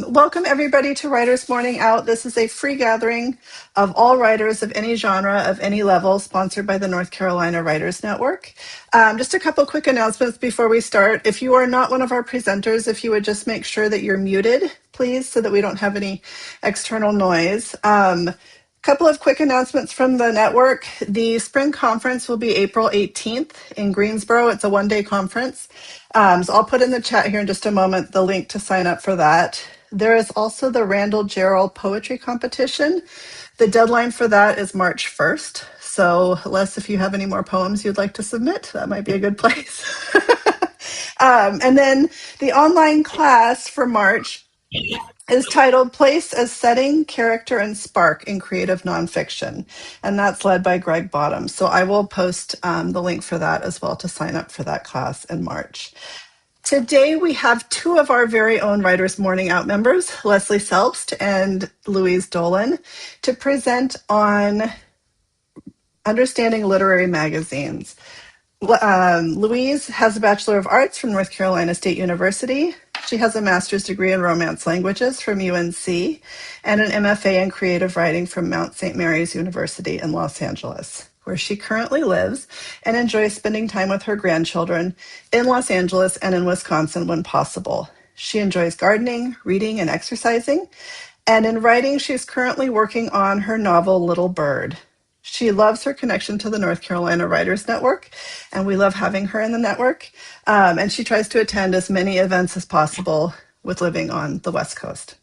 Welcome everybody to Writers Morning Out. This is a free gathering of all writers of any genre, of any level, sponsored by the North Carolina Writers Network. Just a couple quick announcements before we start. If you are not one of our presenters, if you would just make sure that you're muted, please, so that we don't have any external noise. Couple of quick announcements from the network. The spring conference will be April 18th in Greensboro. It's a one-day conference. So I'll put in the chat here in just a moment the link to sign up for that. There is also the Randall Jarrell Poetry Competition. The deadline for that is March 1st. So, Les, if you have any more poems you'd like to submit, that might be a good place. And then the online class for March is titled Place as Setting, Character, and Spark in Creative Nonfiction. And that's led by Greg Bottom. So I will post the link for that as well to sign up for that class in March. Today we have two of our very own Writers Morning Out members, Leslie Selbst and Louise Dolan, to present on understanding literary magazines. Louise has a Bachelor of Arts from North Carolina State University. She has a master's degree in Romance Languages from UNC and an MFA in Creative Writing from Mount St. Mary's University in Los Angeles, where she currently lives and enjoys spending time with her grandchildren in Los Angeles and in Wisconsin when possible. She enjoys gardening, reading, and exercising. And in writing, she's currently working on her novel, Little Bird. She loves her connection to the North Carolina Writers Network, and we love having her in the network. And she tries to attend as many events as possible with living on the West Coast.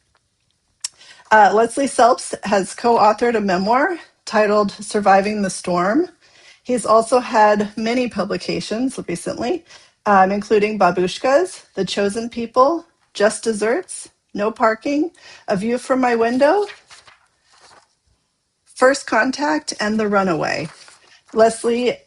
Leslie Selbst has co-authored a memoir titled Surviving the Storm. He's also had many publications recently, including Babushkas, The Chosen People, Just Desserts, No Parking, A View from My Window, First Contact, and The Runaway. Leslie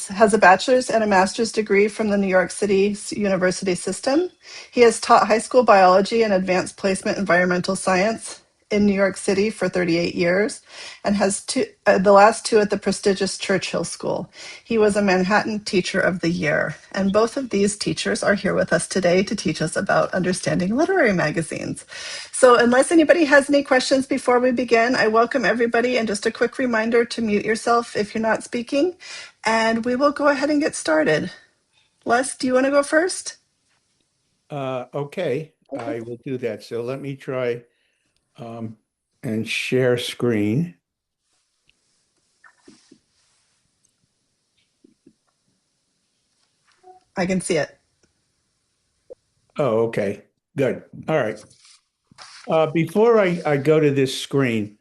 has a bachelor's and a master's degree from the New York City University system. He has taught high school biology and advanced placement environmental science in New York City for 38 years and has the last two at the prestigious Churchill School. He was a Manhattan Teacher of the Year. And both of these teachers are here with us today to teach us about understanding literary magazines. So unless anybody has any questions before we begin, I welcome everybody, and just a quick reminder to mute yourself if you're not speaking, and we will go ahead and get started. Les, do you want to go first? Okay, Okay. I will do that. So let me try and share screen. I can see it. Oh, okay, good. All right. Before I go to this screen,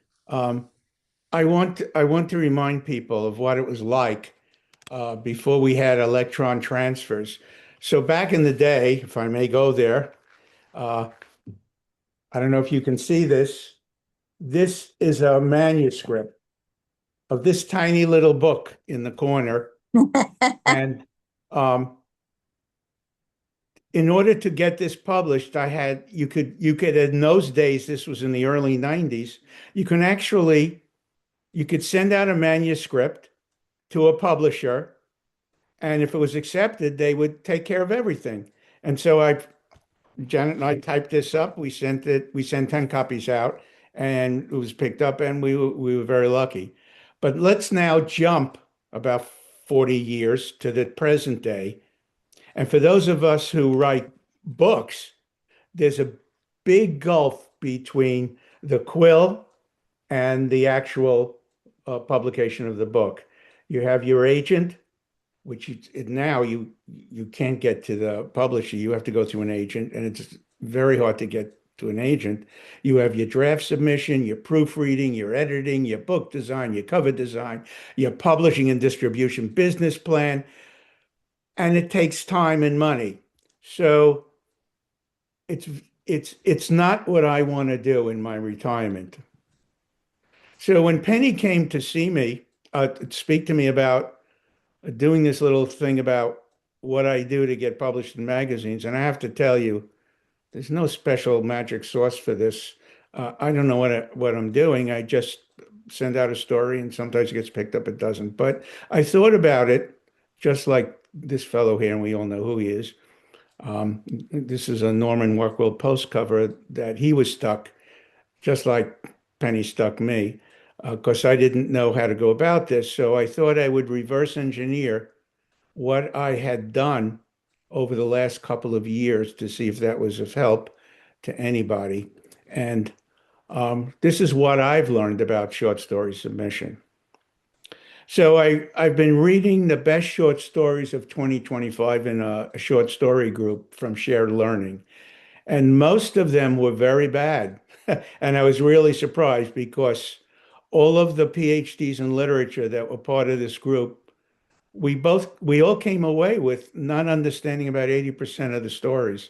I want to remind people of what it was like before we had electron transfers. So back in the day, if I may go there, uh, I don't know if you can see this. This is a manuscript of this tiny little book in the corner. And um, in order to get this published, you could in those days, this was in the early 90s, you could send out a manuscript to a publisher, and if it was accepted, they would take care of everything. And so Janet and I typed this up, we sent 10 copies out, and it was picked up, and we were very lucky. But let's now jump about 40 years to the present day. And for those of us who write books, there's a big gulf between the quill and the actual publication of the book. You have your agent, which now you can't get to the publisher. You have to go through an agent, and it's very hard to get to an agent. You have your draft submission, your proofreading, your editing, your book design, your cover design, your publishing and distribution business plan, and it takes time and money. So it's it's not what I want to do in my retirement. So when Penny came to see me, speak to me about doing this little thing about what I do to get published in magazines, and I have to tell you, there's no special magic sauce for this. I don't know what I'm doing. I just send out a story, and sometimes it gets picked up, it doesn't. But I thought about it, just like this fellow here, and we all know who he is. This is a Norman Rockwell Post cover that he was stuck, just like Penny stuck me, because I didn't know how to go about this. So I thought I would reverse engineer what I had done over the last couple of years to see if that was of help to anybody. And this is what I've learned about short story submission. So I've been reading the best short stories of 2025 in a short story group from Shared Learning, and most of them were very bad. And I was really surprised because all of the PhDs in literature that were part of this group, we all came away with not understanding about 80% of the stories.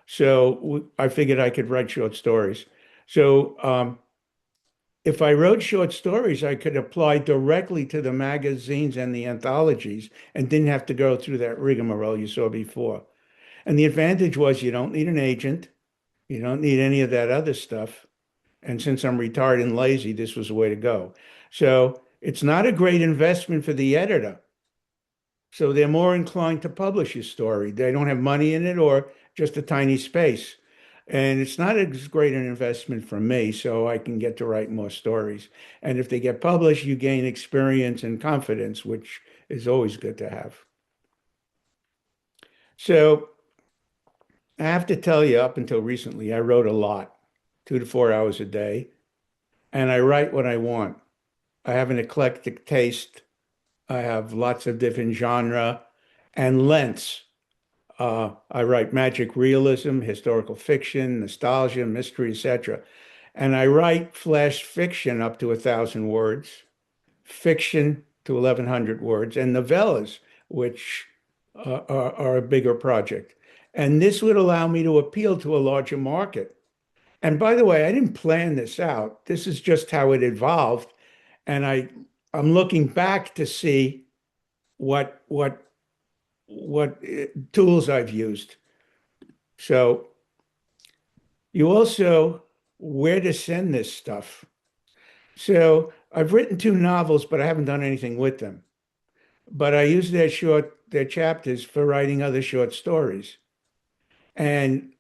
So I figured I could write short stories. So if I wrote short stories, I could apply directly to the magazines and the anthologies and didn't have to go through that rigmarole you saw before. And the advantage was you don't need an agent, you don't need any of that other stuff. And since I'm retired and lazy, this was the way to go. So it's not a great investment for the editor. So they're more inclined to publish your story. They don't have money in it or just a tiny space. And it's not as great an investment for me, so I can get to write more stories. And if they get published, you gain experience and confidence, which is always good to have. So I have to tell you, up until recently, I wrote a lot, 2 to 4 hours a day, and I write what I want. I have an eclectic taste. I have lots of different genre and lengths. I write magic realism, historical fiction, nostalgia, mystery, etc. And I write flash fiction up to 1,000 words, fiction to 1,100 words, and novellas, which are a bigger project. And this would allow me to appeal to a larger market. And by the way, I didn't plan this out. This is just how it evolved. And I'm looking back to see what what what tools I've used. So you also where to send this stuff. So I've written 2 novels, but I haven't done anything with them. But I use their chapters for writing other short stories. And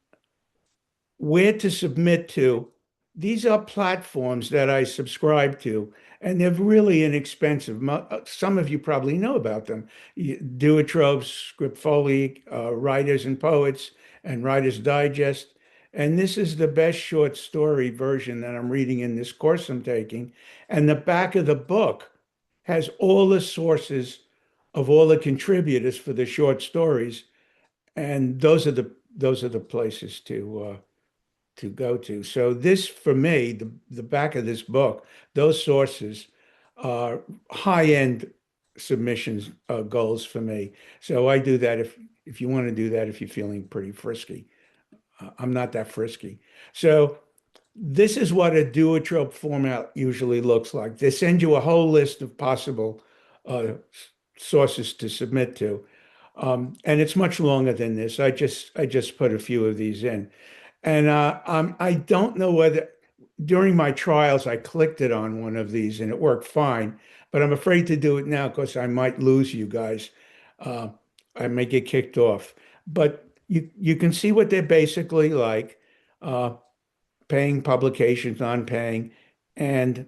where to submit to. These are platforms that I subscribe to, and they're really inexpensive. Some of you probably know about them. Duotrope, Scriptfolio, Writers and Poets, and Writers Digest. And this is the best short story version that I'm reading in this course I'm taking. And the back of the book has all the sources of all the contributors for the short stories, and those are the places to go to. So this, for me, the back of this book, those sources are high-end submissions goals for me. So I do that if you want to do that if you're feeling pretty frisky. I'm not that frisky. So this is what a duotrope format usually looks like. They send you a whole list of possible uh, sources to submit to. And it's much longer than this. I just put a few of these in. And I don't know whether during my trials I clicked it on one of these and it worked fine, but I'm afraid to do it now because I might lose you guys. Uh, I may get kicked off. But you can see what they're basically like, uh, paying publications, non-paying. And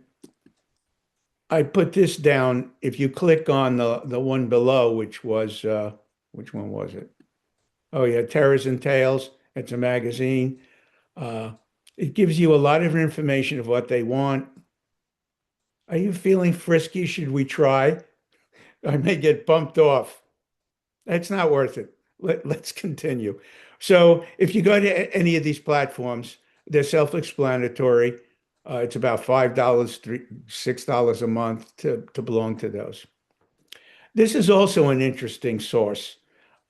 I put this down. If you click on the one below, which one was it? Oh yeah, Terrors and Tales. It's a magazine. Uh, it gives you a lot of information of what they want. Are you feeling frisky? Should we try? I may get bumped off. It's not worth it. Let's continue. So if you go to any of these platforms, they're self-explanatory. It's about $5, $6 a month to belong to those. This is also an interesting source.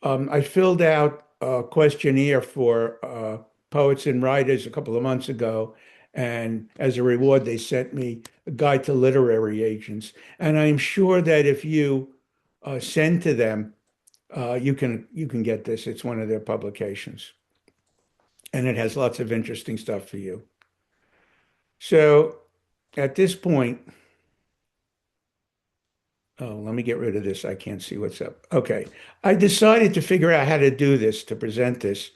I filled out a questionnaire for poets and writers a couple of months ago, and as a reward, they sent me a guide to literary agents. And I'm sure that if you send to them, you can get this. It's one of their publications, and it has lots of interesting stuff for you. So at this point, Oh, let me get rid of this. I can't see what's up. Okay. I decided to figure out how to do this, to present this.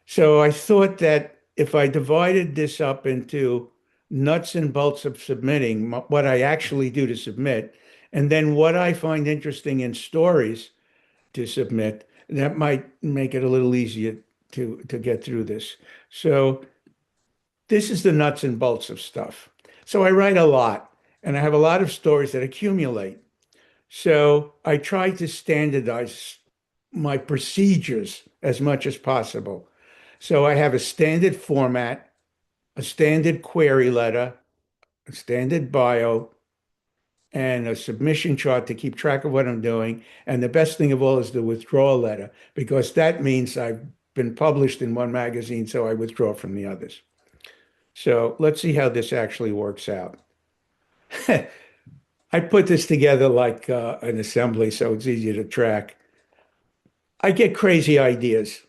So I thought that if I divided this up into nuts and bolts of submitting, what I actually do to submit, and then what I find interesting in stories to submit, that might make it a little easier to get through this. So this is the nuts and bolts of stuff. So I write a lot, and I have a lot of stories that accumulate. So I try to standardize my procedures as much as possible. So I have a standard format, a standard query letter, a standard bio, and a submission chart to keep track of what I'm doing. And the best thing of all is the withdrawal letter, because that means I've been published in one magazine, so I withdraw from the others. So let's see how this actually works out. I put this together like an assembly, so it's easier to track. I get crazy ideas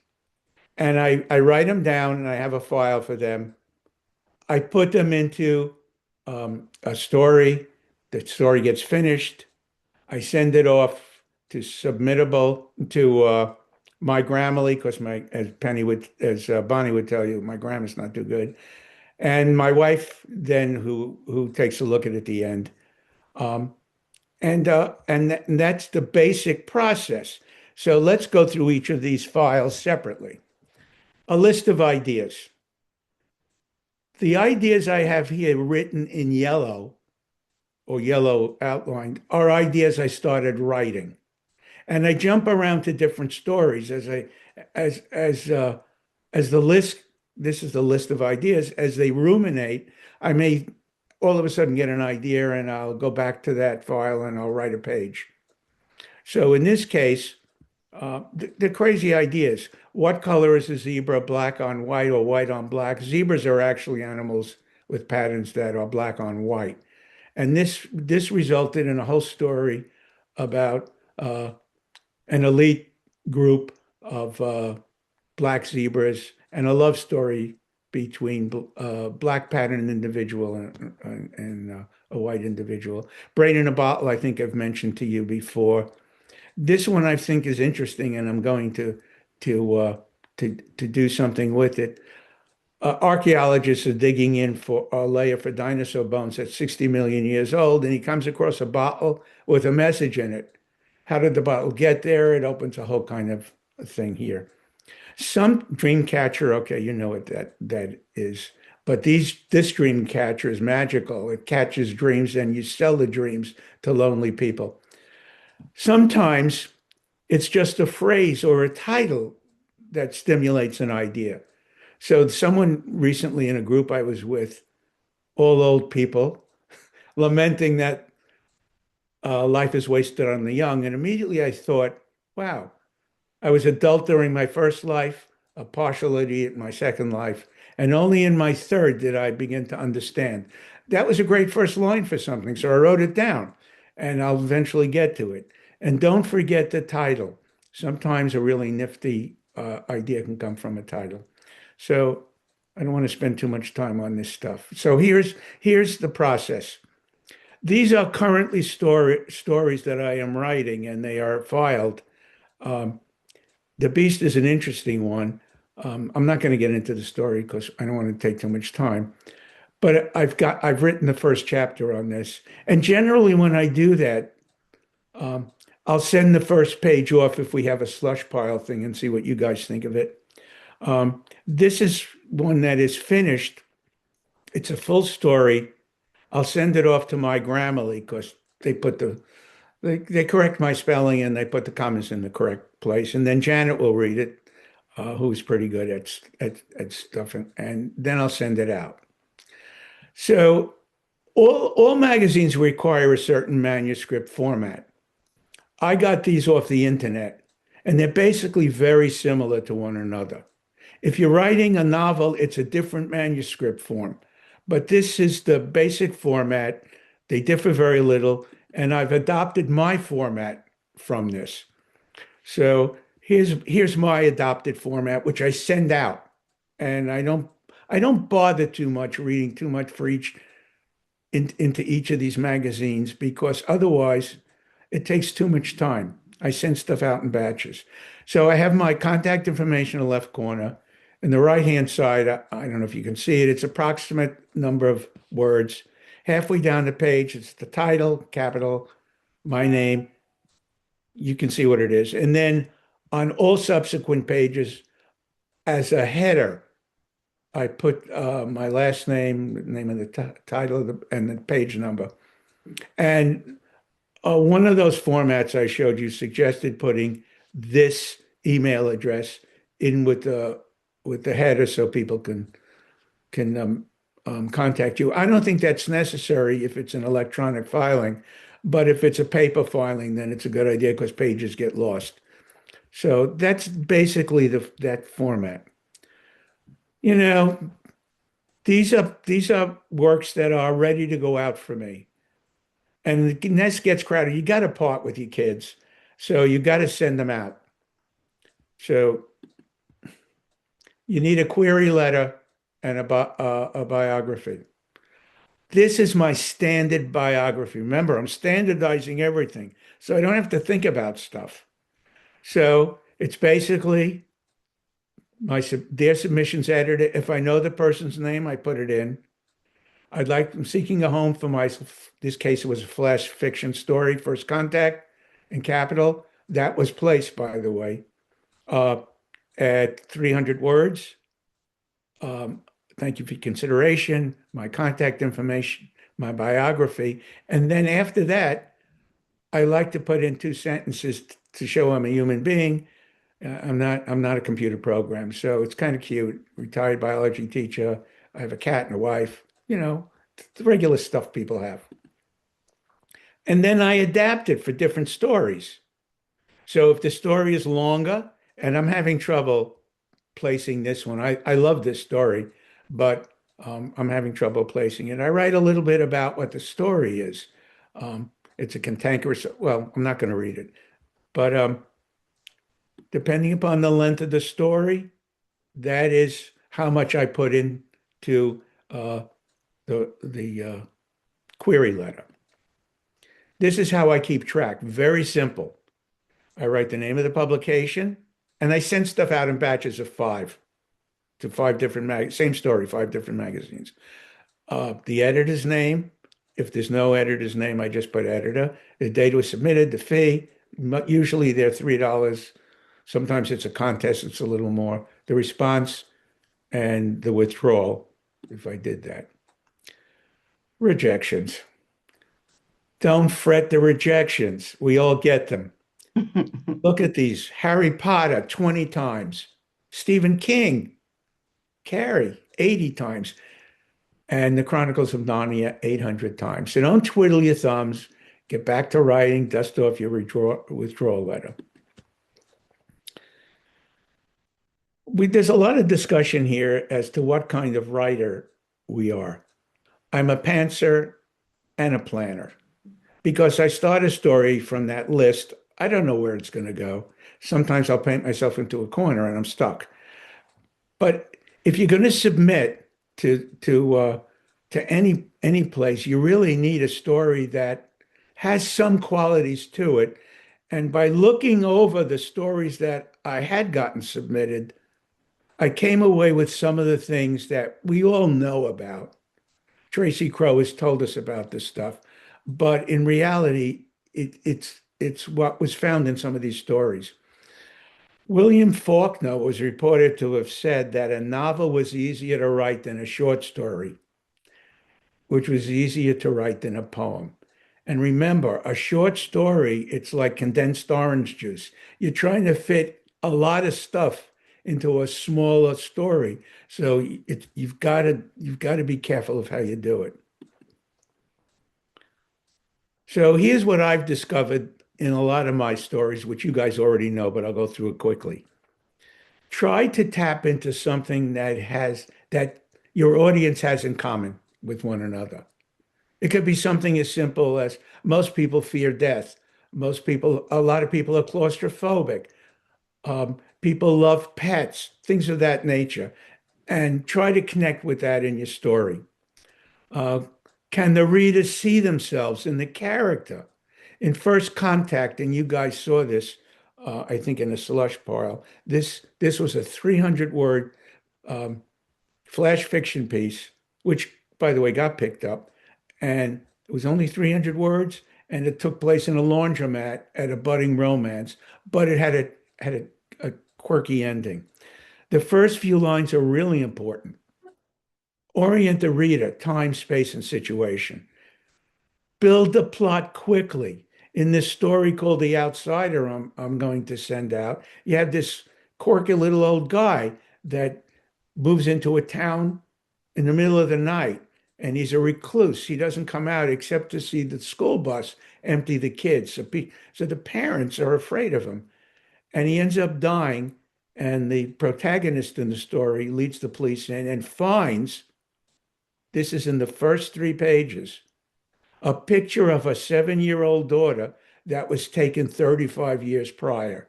and I write them down and I have a file for them. I put them into a story. The story gets finished. I send it off to submittable to my Grammarly because as Bonnie would tell you, my grammar's not too good. And my wife then who takes a look at it at the end. Um, and that's the basic process. So let's go through each of these files separately. A list of ideas. The ideas I have here written in yellow or yellow outlined are ideas I started writing. And I jump around to different stories as the list, this is the list of ideas. As they ruminate, I may all of a sudden get an idea and I'll go back to that file and I'll write a page. So in this case, the crazy ideas. What color is a zebra? Black on white or white on black? Zebras are actually animals with patterns that are black on white. And this resulted in a whole story about an elite group of black zebras and a love story between black pattern individual and a white individual. Brain in a bottle, I think I've mentioned to you before. This one I think is interesting, and I'm going to to do something with it. Archaeologists are digging in for a layer for dinosaur bones that's 60 million years old, and he comes across a bottle with a message in it. How did the bottle get there? It opens a whole kind of thing here. Some dream catcher, okay, you know what that is. But this dream catcher is magical. It catches dreams, and you sell the dreams to lonely people. Sometimes it's just a phrase or a title that stimulates an idea. So someone recently in a group I was with, all old people, lamenting that life is wasted on the young. And immediately I thought, wow, I was adult during my first life, a partial idiot in my second life, and only in my third did I begin to understand. That was a great first line for something, so I wrote it down, and I'll eventually get to it. And don't forget the title. Sometimes a really nifty idea can come from a title. So I don't want to spend too much time on this stuff. So here's the process. These are currently stories that I am writing, and they are filed. Um, the Beast is an interesting one. I'm not going to get into the story because I don't want to take too much time. But I've written the first chapter on this, and generally when I do that, um, I'll send the first page off if we have a slush pile thing and see what you guys think of it. This is one that is finished. It's a full story. I'll send it off to my Grammarly because they put they correct my spelling and they put the commas in the correct place. And then Janet will read it, who's pretty good at stuff, and then I'll send it out. So all magazines require a certain manuscript format. I got these off the internet, and they're basically very similar to one another. If you're writing a novel, it's a different manuscript form, but this is the basic format. They differ very little, and I've adopted my format from this. So here's my adopted format, which I send out, and I don't bother too much reading too much for into each of these magazines because otherwise it takes too much time. I send stuff out in batches. So I have my contact information in the left corner. In the right-hand side, I don't know if you can see it, it's approximate number of words. Halfway down the page, it's the title, capital, my name. You can see what it is. And then on all subsequent pages, as a header, I put my last name, the name of the title, and the page number. And one of those formats I showed you suggested putting this email address in with the header so people can contact you. I don't think that's necessary if it's an electronic filing, but if it's a paper filing, then it's a good idea because pages get lost. So that's basically that format. You know, these are works that are ready to go out for me. And the nest gets crowded. You got to part with your kids. So you got to send them out. So you need a query letter and a biography. This is my standard biography. Remember, I'm standardizing everything. So I don't have to think about stuff. So it's basically their submissions edited. If I know the person's name, I put it in. I'm seeking a home for this case, it was a flash fiction story, First Contact in Capital. That was placed, by the way, uh, at 300 words. Um, thank you for your consideration, my contact information, my biography. And then after that, I like to put in two sentences to show I'm a human being. I'm not a computer program, so it's kind of cute. Retired biology teacher. I have a cat and a wife, the regular stuff people have. And then I adapt it for different stories. So if the story is longer, and I'm having trouble placing this one, I love this story, but I'm having trouble placing it. I write a little bit about what the story is. It's a cantankerous, well, I'm not going to read it, but depending upon the length of the story, that is how much I put into the query letter. This is how I keep track. Very simple. I write the name of the publication, and I send stuff out in batches of five to five different same story, five different magazines. The editor's name. If there's no editor's name, I just put editor. The date was submitted, the fee. Usually they're $3. Sometimes it's a contest, it's a little more. The response and the withdrawal, if I did that. Rejections. Don't fret the rejections. We all get them. Look at these. Harry Potter, 20 times. Stephen King, Carrie, 80 times. And the Chronicles of Narnia, 800 times. So don't twiddle your thumbs. Get back to writing. Dust off your withdrawal letter. There's a lot of discussion here as to what kind of writer we are. I'm a pantser and a planner because I start a story from that list. I don't know where it's going to go. Sometimes I'll paint myself into a corner and I'm stuck. But if you're going to submit to any place, you really need a story that has some qualities to it. And by looking over the stories that I had gotten submitted, I came away with some of the things that we all know about. Tracy Crow has told us about this stuff, but in reality, it's what was found in some of these stories. William Faulkner was reported to have said that a novel was easier to write than a short story, which was easier to write than a poem. And remember, a short story, it's like condensed orange juice. You're trying to fit a lot of stuff into a smaller story. So you've got to be careful of how you do it. So here's what I've discovered in a lot of my stories, which you guys already know, but I'll go through it quickly. Try to tap into something that your audience has in common with one another. It could be something as simple as most people fear death. A lot of people are claustrophobic. People love pets, things of that nature, and try to connect with that in your story. Uh, can the reader see themselves in the character? In First Contact, and you guys saw this, I think in a slush pile. This was a 300 word um, flash fiction piece, which, by the way, got picked up, and it was only 300 words, and it took place in a laundromat at a budding romance, but it had a quirky ending. The first few lines are really important. Orient the reader, time, space, and situation. Build the plot quickly. In this story called The Outsider, I'm going to send out, you have this quirky little old guy that moves into a town in the middle of the night, and he's a recluse. He doesn't come out except to see the school bus empty the kids. So the parents are afraid of him, and he ends up dying. And the protagonist in the story leads the police in and finds, this is in the first 3 pages, a picture of a 7-year-old daughter that was taken 35 years prior.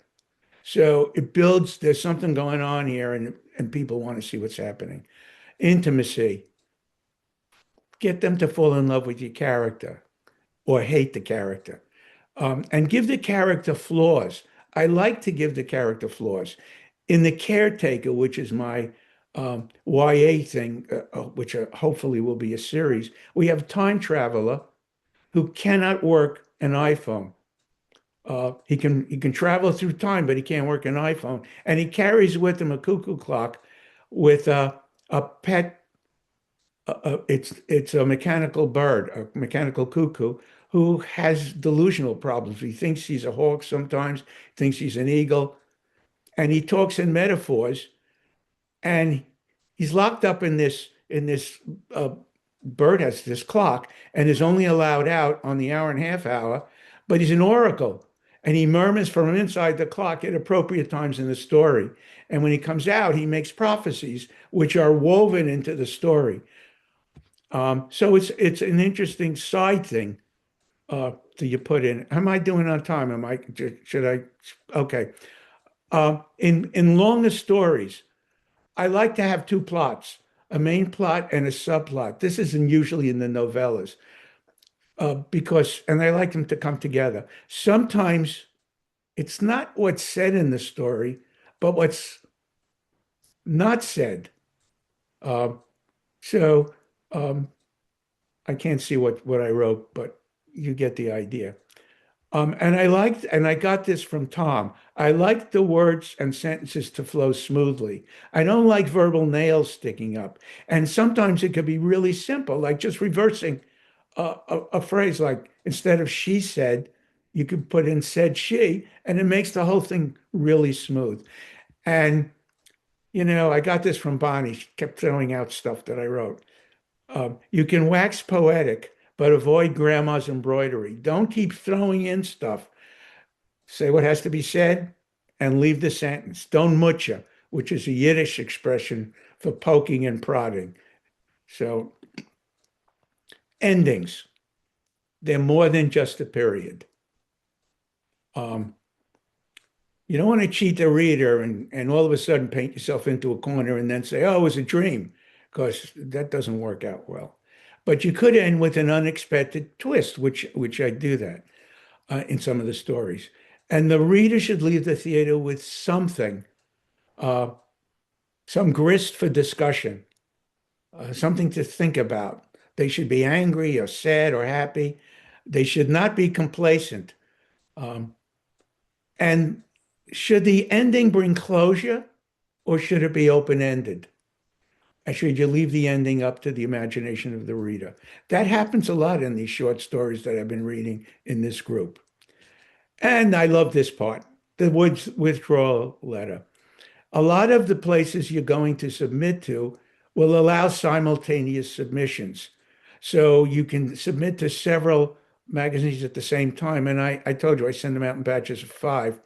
So it builds, there's something going on here, and people want to see what's happening. Intimacy, get them to fall in love with your character or hate the character. And give the character flaws. I like to give the character flaws. In The Caretaker, which is my YA thing, which hopefully will be a series, we have a time traveler who cannot work an iPhone. He can travel through time, but he can't work an iPhone. And he carries with him a cuckoo clock with a pet. It's a mechanical bird, a mechanical cuckoo, who has delusional problems. He thinks he's a hawk sometimes, thinks he's an eagle, and he talks in metaphors. And he's locked up in this bird has this clock and is only allowed out on the hour and a half hour, but he's an oracle. And he murmurs from inside the clock at appropriate times in the story. And when he comes out, he makes prophecies which are woven into the story. So it's an interesting side thing that you put in. How am I doing on time? Should I? Okay. In longer stories, I like to have two plots, a main plot and a subplot. This isn't usually in the novellas and I like them to come together. Sometimes it's not what's said in the story, but what's not said. Uh, so um, I can't see what I wrote, but you get the idea. And I got this from Tom. I like the words and sentences to flow smoothly. I don't like verbal nails sticking up. And sometimes it could be really simple, like just reversing a phrase, like instead of she said, you could put in said she, and it makes the whole thing really smooth. And, I got this from Bonnie. She kept throwing out stuff that I wrote. You can wax poetic, but avoid grandma's embroidery. Don't keep throwing in stuff. Say what has to be said and leave the sentence. Don't mutcha, which is a Yiddish expression for poking and prodding. So, endings, they're more than just a period. Um, you don't want to cheat the reader and all of a sudden paint yourself into a corner and then say, oh, it was a dream, because that doesn't work out well. But you could end with an unexpected twist, which I do that in some of the stories. And the reader should leave the theater with something, uh, some grist for discussion, something to think about. They should be angry or sad or happy. They should not be complacent. Um, and should the ending bring closure or should it be open-ended? And should you leave the ending up to the imagination of the reader? That happens a lot in these short stories that I've been reading in this group. And I love this part, the withdrawal letter. A lot of the places you're going to submit to will allow simultaneous submissions. So you can submit to several magazines at the same time. And I told you I send them out in batches of 5.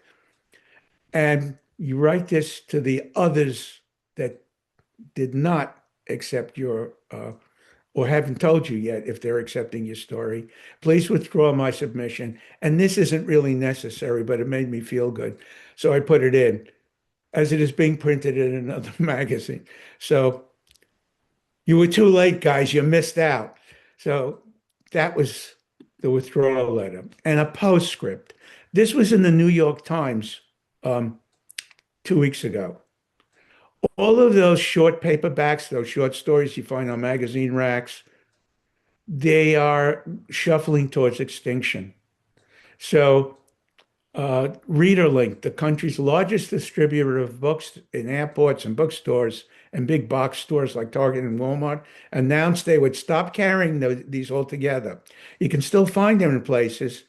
And you write this to the others that did not accept your or haven't told you yet if they're accepting your story. Please withdraw my submission. And this isn't really necessary, but it made me feel good. So I put it in as it is being printed in another magazine. So you were too late, guys. You missed out. So that was the withdrawal letter, and a postscript. This was in the New York Times 2 weeks ago. All of those short paperbacks, those short stories you find on magazine racks, they are shuffling towards extinction. So, ReaderLink, the country's largest distributor of books in airports and bookstores and big box stores like Target and Walmart, announced they would stop carrying these altogether. You can still find them in places,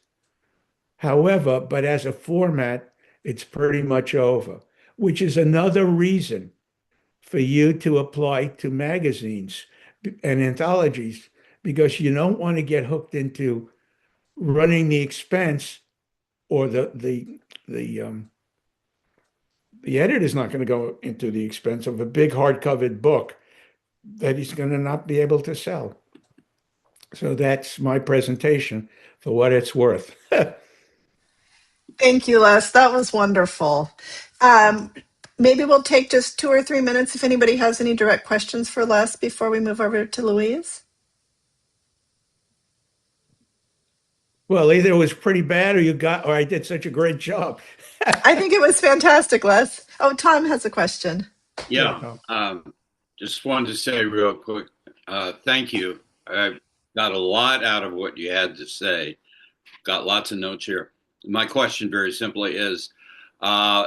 however, but as a format, it's pretty much over, which is another reason for you to apply to magazines and anthologies because you don't want to get hooked into running the expense or the editor's not going to go into the expense of a big hardcover book that he's going to not be able to sell. So that's my presentation for what it's worth. Thank you, Les. That was wonderful. Um, Maybe we'll take just 2 or 3 minutes if anybody has any direct questions for Les before we move over to Louise. Well, either it was pretty bad or I did such a great job. I think it was fantastic, Les. Oh, Tom has a question. Yeah, Yeah, no. just wanted to say real quick, thank you. I got a lot out of what you had to say. Got lots of notes here. My question, very simply, is uh,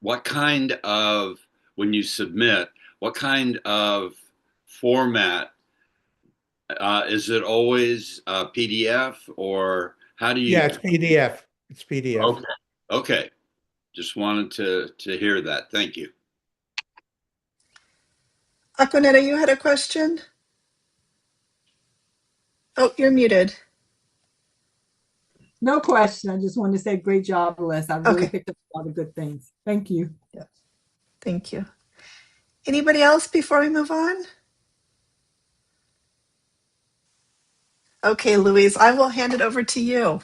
what kind of, when you submit, what kind of format? Is it always PDF or how do you? Yeah, it's PDF. It's PDF. Okay, okay. Just wanted to hear that. Thank you. Aquanetta, you had a question? Oh, you're muted. No question. I just wanted to say great job, Les. I really Okay. picked up a lot of good things. Thank you. Yeah. Thank you. Anybody else before we move on? Okay, Louise, I will hand it over to you.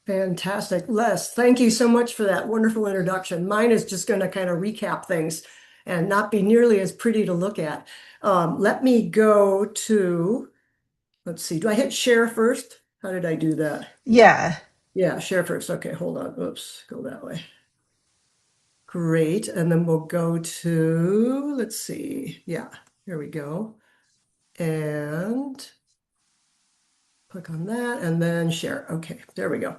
Fantastic. Les, thank you so much for that wonderful introduction. Mine is just going to kind of recap things and not be nearly as pretty to look at. Let me go to, let's see, do I hit share first? How did I do that? Yeah. Yeah, share first. Okay, hold on. Oops, go that way. Great. And then we'll go to, let's see. Yeah, here we go. And click on that and then share. Okay, there we go.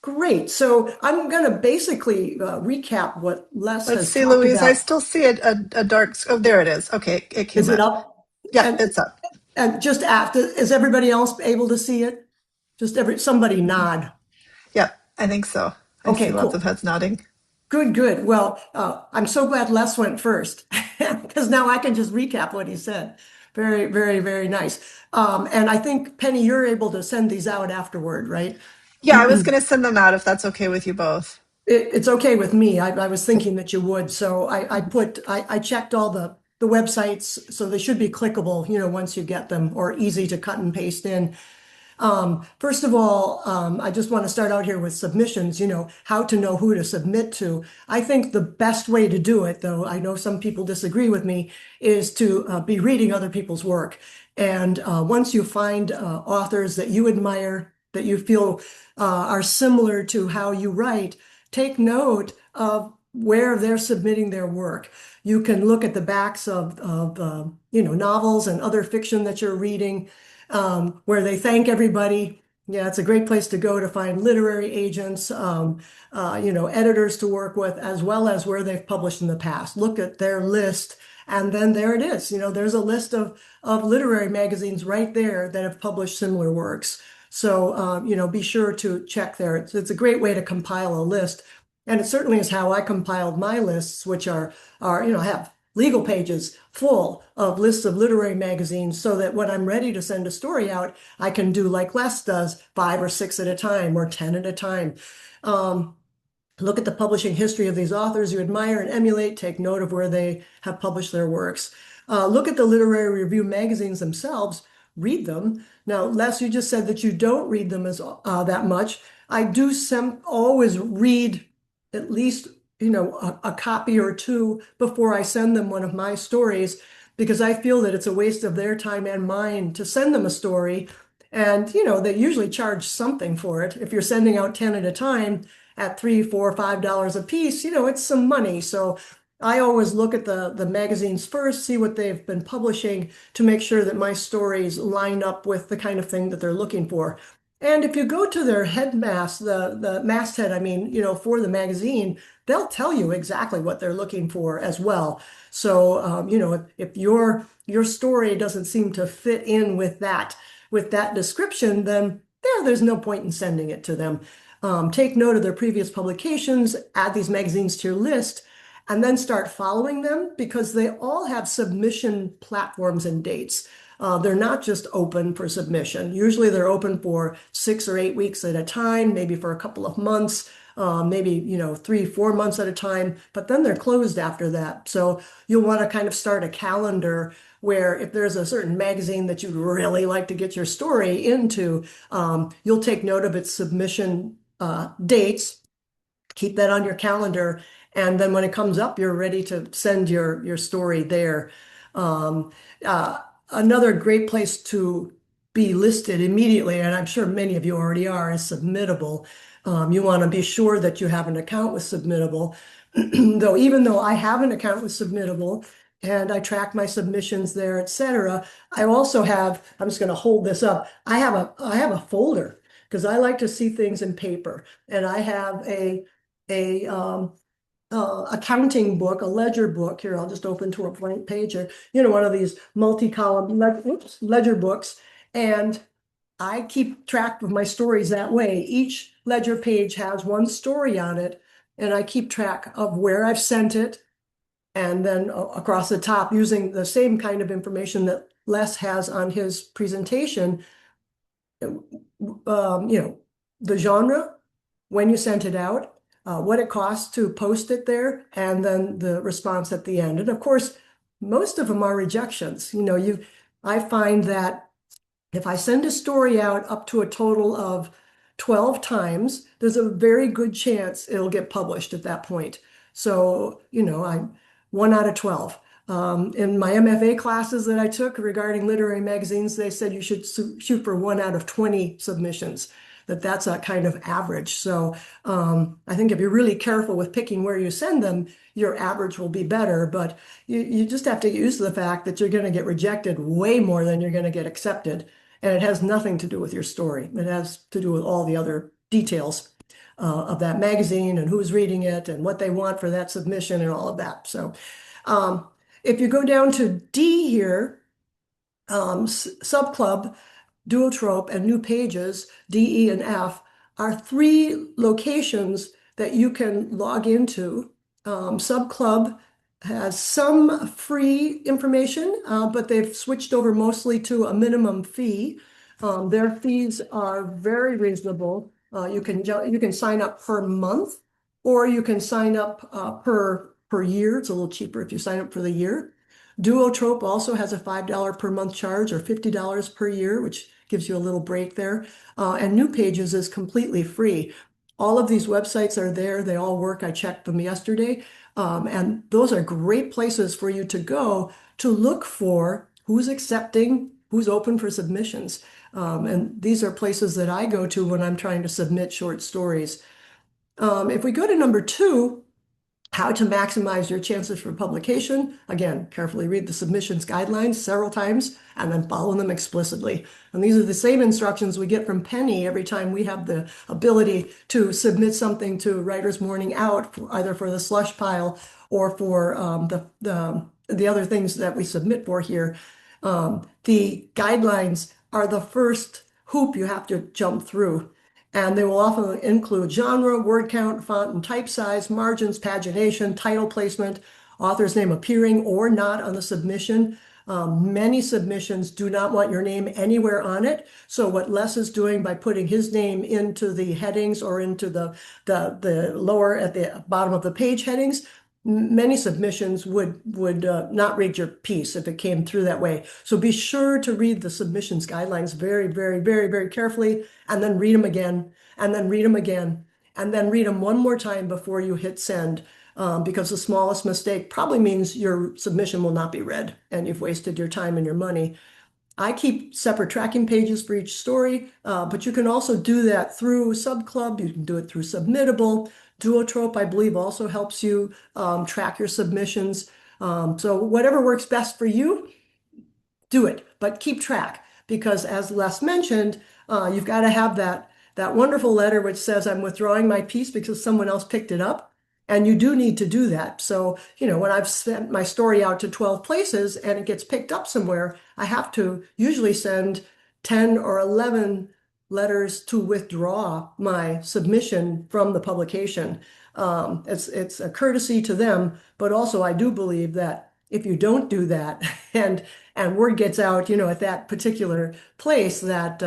Great. So I'm going to basically recap what Les Let's has see, talked Louise. I about. still see a dark. Oh, there it is. Okay, it came Is it up. up? Yeah, And it's up. and just after, is everybody else able to see it? Just somebody nod. Yeah, I think so. I see Okay, lots of cool. heads nodding. Good, good. Well, I'm so glad Les went first because now I can just recap what he said. Very, very, very nice. And I think Penny, you're able to send these out afterward, right? Yeah, I was going to send them out if that's okay with you both. It's okay with me. I was thinking that you would. So I checked all the websites, so they should be clickable, once you get them or easy to cut and paste in. First of all, I just want to start out here with submissions, how to know who to submit to. I think the best way to do it, though I know some people disagree with me, is to be reading other people's work. And once you find authors that you admire, that you feel are similar to how you write, take note of where they're submitting their work. You can look at the backs of novels and other fiction that you're reading, where they thank everybody. Yeah, it's a great place to go to find literary agents, editors to work with, as well as where they've published in the past. Look at their list, and then there it is. There's a list of literary magazines right there that have published similar works. So, be sure to check there. It's a great way to compile a list. And it certainly is how I compiled my lists, which have legal pages full of lists of literary magazines so that when I'm ready to send a story out, I can do like Les does, 5 or 6 at a time or 10 at a time. Look at the publishing history of these authors you admire and emulate. Take note of where they have published their works. Look at the literary review magazines themselves. Read them. Now, Les, you just said that you don't read them as that much. I do always read at least a copy or two before I send them one of my stories. because I feel that it's a waste of their time and mine to send them a story. And, you know, they usually charge something for it. If you're sending out 10 at a time at $3, $4, $5 a piece, you know, it's some money. So I always look at the magazines first, see what they've been publishing to make sure that my stories line up with the kind of thing that they're looking for. And if you go to their headmast, the masthead, I mean, you know, for the magazine, they'll tell you exactly what they're looking for as well. So, you know, if your story doesn't seem to fit in with that description, then there's no point in sending it to them. Take note of their previous publications, add these magazines to your list, and then start following them because they all have submission platforms and dates. They're not just open for submission. Usually they're open for 6 or 8 weeks at a time, maybe for a couple of months, maybe, you know, 3, 4 months at a time, but then they're closed after that. So you'll want to kind of start a calendar where if there's a certain magazine that you'd really like to get your story into, you'll take note of its submission dates, keep that on your calendar, and then when it comes up, you're ready to send your story there. Um, Another great place to be listed immediately, and I'm sure many of you already are, is Submittable. You want to be sure that you have an account with Submittable. Though even though I have an account with Submittable and I track my submissions there, etc., I also have, I'm just going to hold this up. I have a folder because I like to see things in paper, and I have a accounting book, a ledger book. Here, I'll just open to a blank page, or you know, one of these multi-column ledger books, and I keep track of my stories that way. Each ledger page has one story on it, and I keep track of where I've sent it, and then across the top, using the same kind of information that Les has on his presentation, you know, the genre, when you sent it out, what it costs to post it there, and then the response at the end. And of course, most of them are rejections. You know, I find that if I send a story out up to a total of 12 times, there's a very good chance it'll get published at that point. So, you know, I'm 1 out of 12. In my MFA classes that I took regarding literary magazines, they said you should shoot for 1 out of 20 submissions, that's a kind of average. So I think if you're really careful with picking where you send them, your average will be better. But you just have to get used to the fact that you're going to get rejected way more than you're going to get accepted. And it has nothing to do with your story. It has to do with all the other details of that magazine and who's reading it and what they want for that submission and all of that. So if you go down to D here, subclub, duotrope, and new pages, D, E, and F, are 3 locations that you can log into. Subclub has some free information, but they've switched over mostly to a minimum fee. Their fees are very reasonable. You can sign up per month, or you can sign up per year. It's a little cheaper if you sign up for the year. Duotrope also has a $5 per month charge, or $50 per year, which gives you a little break there. And New Pages is completely free. All of these websites are there. They all work. I checked them yesterday. And those are great places for you to go to look for who's accepting, who's open for submissions. And these are places that I go to when I'm trying to submit short stories. If we go to number 2, how to maximize your chances for publication. Again, carefully read the submissions guidelines several times and then follow them explicitly. And these are the same instructions we get from Penny every time we have the ability to submit something to Writer's Morning Out, either for the slush pile or for the other things that we submit for here. The guidelines are the first hoop you have to jump through. And they will often include genre, word count, font and type size, margins, pagination, title placement, author's name appearing or not on the submission. Many submissions do not want your name anywhere on it. So what Les is doing by putting his name into the headings or into the lower at the bottom of the page headings, many submissions would not read your piece if it came through that way. So be sure to read the submissions guidelines very, very, very, very carefully, and then read them again, and then read them again, and then read them one more time before you hit send. because the smallest mistake probably means your submission will not be read and you've wasted your time and your money. I keep separate tracking pages for each story, but you can also do that through Subclub. You can do it through Submittable. Duotrope, I believe, also helps you track your submissions. So whatever works best for you, do it, but keep track because as Les mentioned, you've got to have that wonderful letter which says I'm withdrawing my piece because someone else picked it up. And you do need to do that. So, when I've sent my story out to 12 places and it gets picked up somewhere, I have to usually send 10 or 11 letters to withdraw my submission from the publication. It's a courtesy to them, but also I do believe that if you don't do that and word gets out, at that particular place that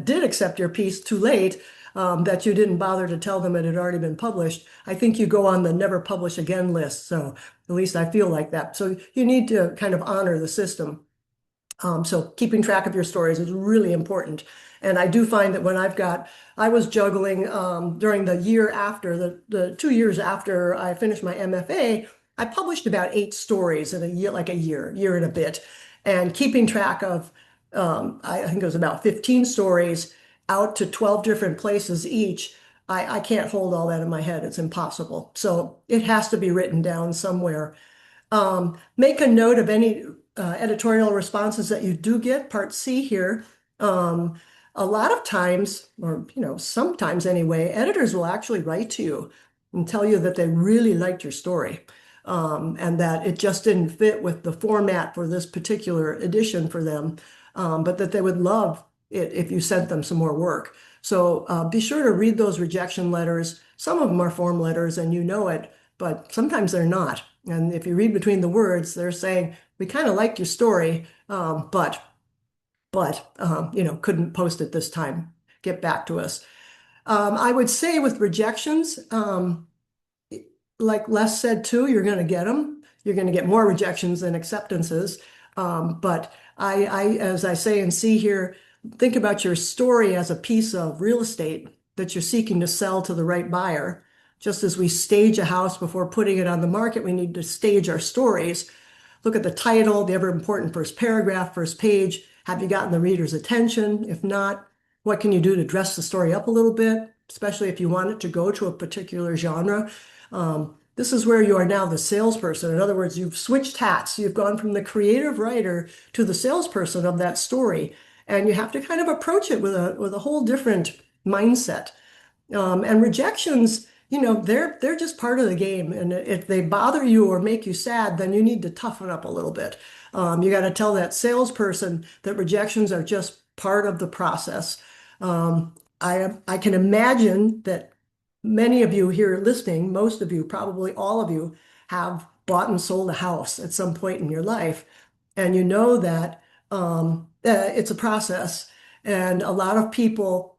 did accept your piece too late, that you didn't bother to tell them it had already been published, I think you go on the never publish again list. So at least I feel like that. So you need to kind of honor the system. So keeping track of your stories is really important. And I do find that when I was juggling during the year after, the 2 years after I finished my MFA, I published about 8 stories in a year, like a year and a bit. And keeping track of, I think it was about 15 stories out to 12 different places each. I can't hold all that in my head. It's impossible. So it has to be written down somewhere. Make a note of any editorial responses that you do get, Part C here. A lot of times, or sometimes anyway, editors will actually write to you and tell you that they really liked your story, and that it just didn't fit with the format for this particular edition for them, but that they would love it if you sent them some more work. So be sure to read those rejection letters. Some of them are form letters and you know it, but sometimes they're not. And if you read between the words, they're saying, we kind of liked your story, but couldn't post it this time. Get back to us. I would say with rejections, like Les said too, you're going to get them. You're going to get more rejections than acceptances. But as I say and see here, think about your story as a piece of real estate that you're seeking to sell to the right buyer. Just as we stage a house before putting it on the market, we need to stage our stories. Look at the title, the ever important first paragraph, first page. Have you gotten the reader's attention? If not, what can you do to dress the story up a little bit, especially if you want it to go to a particular genre? This is where you are now the salesperson. In other words, you've switched hats. You've gone from the creative writer to the salesperson of that story. And you have to kind of approach it with a whole different mindset. And rejections, they're just part of the game. And if they bother you or make you sad, then you need to toughen up a little bit. You got to tell that salesperson that rejections are just part of the process. I can imagine that many of you here listening, most of you, probably all of you, have bought and sold a house at some point in your life. And you know that it's a process. And a lot of people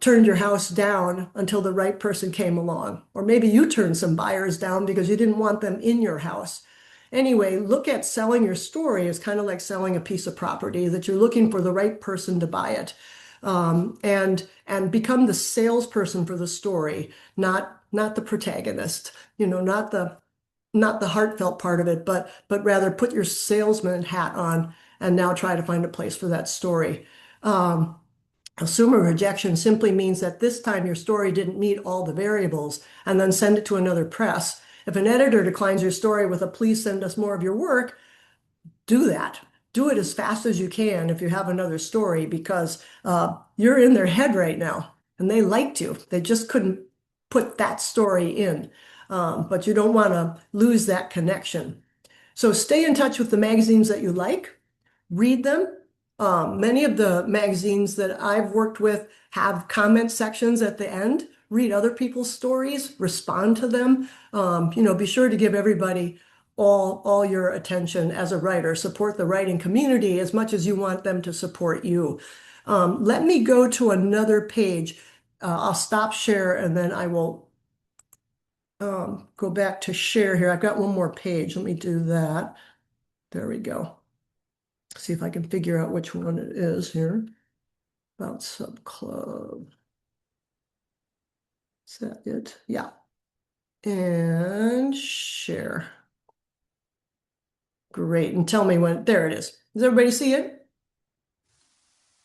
turned your house down until the right person came along. Or maybe you turned some buyers down because you didn't want them in your house. Anyway, look at selling your story as kind of like selling a piece of property, that you're looking for the right person to buy it. And become the salesperson for the story, not the protagonist, not the heartfelt part of it, but rather put your salesman hat on and now try to find a place for that story. Assume a rejection simply means that this time your story didn't meet all the variables, and then send it to another press. If an editor declines your story with a please send us more of your work, do that. Do it as fast as you can if you have another story, because you're in their head right now and they liked you. They just couldn't put that story in. But you don't want to lose that connection. So stay in touch with the magazines that you like, read them. Many of the magazines that I've worked with have comment sections at the end. Read other people's stories, respond to them. Be sure to give everybody all your attention as a writer. Support the writing community as much as you want them to support you. Let me go to another page. I'll stop share and then I will go back to share here. I've got one more page. Let me do that. There we go. See if I can figure out which one it is here. About Subclub. Is that it? Yeah. and share. Great. And tell me when, there it is. Does everybody see it?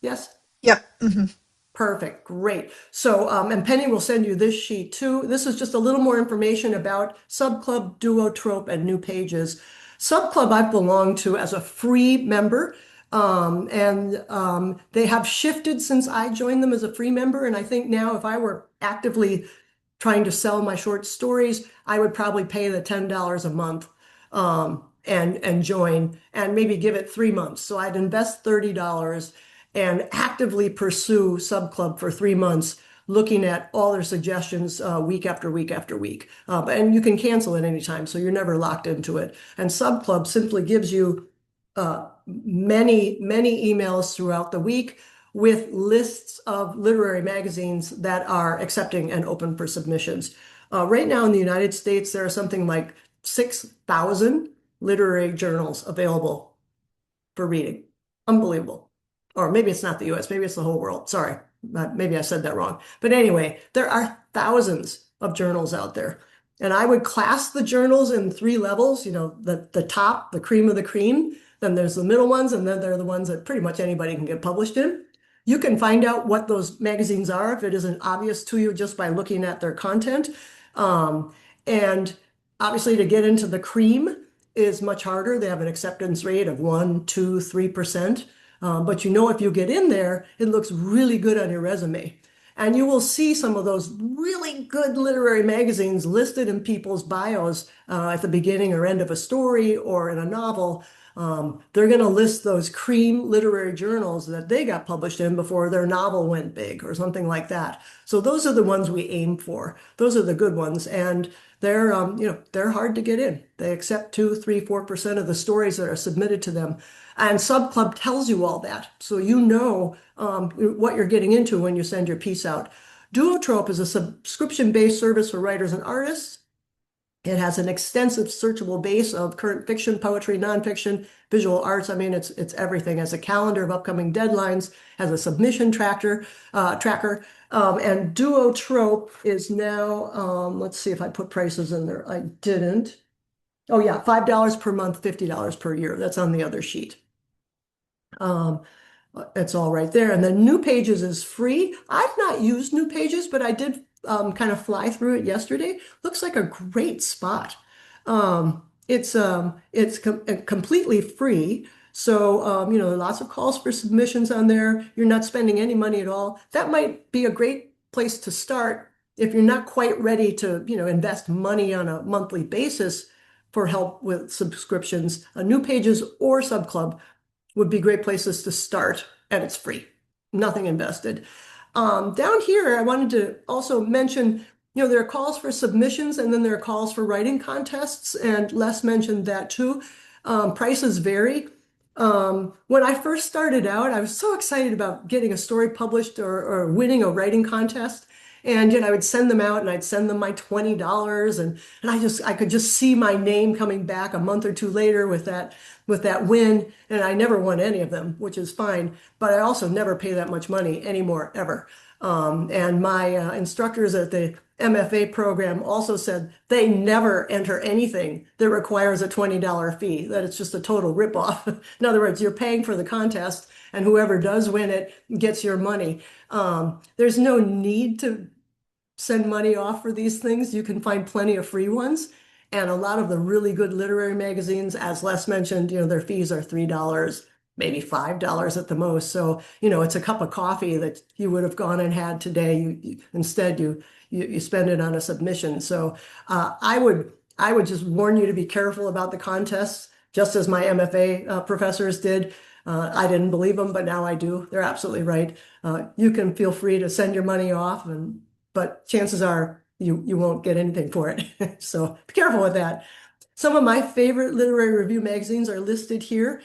Yes? Yep. Hmm. Perfect. Great. So, and Penny will send you this sheet too. This is just a little more information about Subclub, Duotrope, and New Pages. Subclub I've belonged to as a free member. And they have shifted since I joined them as a free member. And I think now if I were actively trying to sell my short stories, I would probably pay the $10 a month and join and maybe give it 3 months. So I'd invest $30 and actively pursue Subclub for 3 months, looking at all their suggestions week after week after week. And you can cancel at any time, so you're never locked into it. And Subclub simply gives you many, many emails throughout the week with lists of literary magazines that are accepting and open for submissions. Right now in the United States, there are something like 6,000 literary journals available for reading. Unbelievable. Or maybe it's not the US, maybe it's the whole world. Sorry, maybe I said that wrong. But anyway, there are thousands of journals out there. And I would class the journals in 3 levels, the top, the cream of the cream. Then there's the middle ones, and then there are the ones that pretty much anybody can get published in. You can find out what those magazines are if it isn't obvious to you just by looking at their content. And obviously, to get into the cream is much harder. They have an acceptance rate of 1, 2, 3%. But if you get in there, it looks really good on your resume. And you will see some of those really good literary magazines listed in people's bios at the beginning or end of a story or in a novel. They're going to list those cream literary journals that they got published in before their novel went big or something like that. So those are the ones we aim for. Those are the good ones. And they're hard to get in. They accept 2, 3, 4% of the stories that are submitted to them. And Subclub tells you all that. So you know what you're getting into when you send your piece out. Duotrope is a subscription-based service for writers and artists. It has an extensive searchable base of current fiction, poetry, nonfiction, visual arts. I mean, it's everything. It has a calendar of upcoming deadlines, has a submission tracker. And Duotrope is now, let's see if I put prices in there. I didn't. Oh yeah, $5 per month, $50 per year. That's on the other sheet. It's all right there. And then New Pages is free. I've not used New Pages, but I did kind of fly through it yesterday. Looks like a great spot. It's completely free. So, lots of calls for submissions on there. You're not spending any money at all. That might be a great place to start if you're not quite ready to, invest money on a monthly basis for help with subscriptions. New Pages or Subclub would be great places to start, and it's free, nothing invested. Down here, I wanted to also mention, there are calls for submissions and then there are calls for writing contests, and Les mentioned that too. Prices vary. When I first started out, I was so excited about getting a story published or winning a writing contest. And I would send them out and I'd send them my $20 and I could just see my name coming back a month or two later with that win. And I never won any of them, which is fine. But I also never pay that much money anymore, ever. And my instructors at the MFA program also said they never enter anything that requires a $20 fee, that it's just a total ripoff. In other words, you're paying for the contest and whoever does win it gets your money. There's no need to send money off for these things. You can find plenty of free ones. And a lot of the really good literary magazines, as Les mentioned, their fees are $3, maybe $5 at the most. So, it's a cup of coffee that you would have gone and had today. Instead, you spend it on a submission. So I would just warn you to be careful about the contests, just as my MFA professors did. I didn't believe them, but now I do. They're absolutely right. You can feel free to send your money off, but chances are you won't get anything for it. So be careful with that. Some of my favorite literary review magazines are listed here.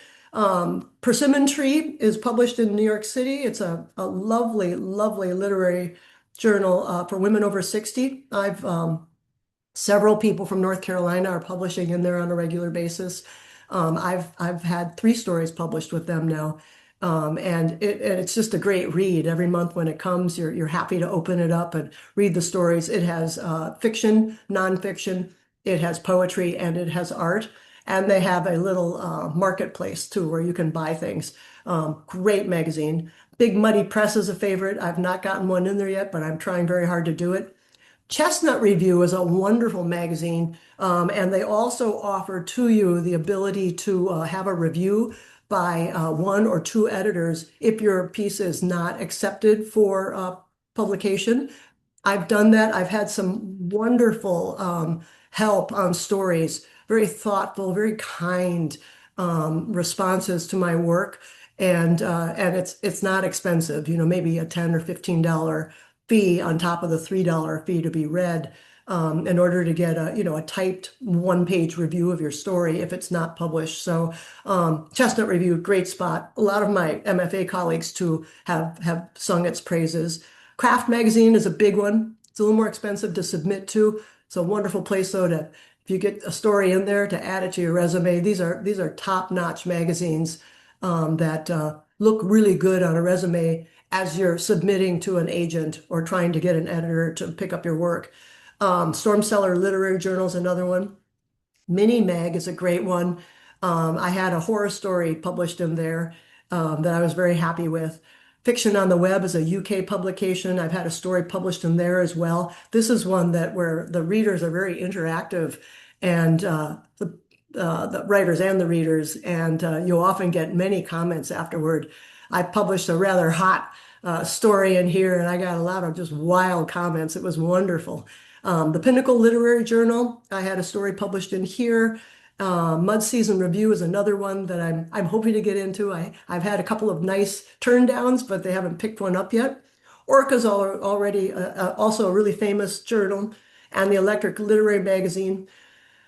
Persimmon Tree is published in New York City. It's a lovely, lovely literary journal for women over 60. Several people from North Carolina are publishing in there on a regular basis. I've had 3 stories published with them now. And it's just a great read. Every month when it comes, you're happy to open it up and read the stories. It has fiction, nonfiction, it has poetry, and it has art. And they have a little marketplace too where you can buy things. Great magazine. Big Muddy Press is a favorite. I've not gotten one in there yet, but I'm trying very hard to do it. Chestnut Review is a wonderful magazine, and they also offer to you the ability to have a review by one or two editors if your piece is not accepted for publication. I've done that. I've had some wonderful help on stories, very thoughtful, very kind responses to my work, and it's not expensive. Maybe a $10 or $15 fee on top of the $3 fee to be read in order to get a typed one-page review of your story if it's not published. So Chestnut Review, great spot. A lot of my MFA colleagues too have sung its praises. Craft Magazine is a big one. It's a little more expensive to submit to. It's a wonderful place though to, if you get a story in there, to add it to your resume. These are top-notch magazines that look really good on a resume as you're submitting to an agent or trying to get an editor to pick up your work. Storm Cellar Literary Journal is another one. Mini Mag is a great one. I had a horror story published in there that I was very happy with. Fiction on the Web is a UK publication. I've had a story published in there as well. This is one where the readers are very interactive, and the writers and the readers, and you'll often get many comments afterward. I published a rather hot story in here, and I got a lot of just wild comments. It was wonderful. The Pinnacle Literary Journal, I had a story published in here. Mud Season Review is another one that I'm hoping to get into. I've had a couple of nice turndowns, but they haven't picked one up yet. Orca's already also a really famous journal, and the Electric Literary Magazine.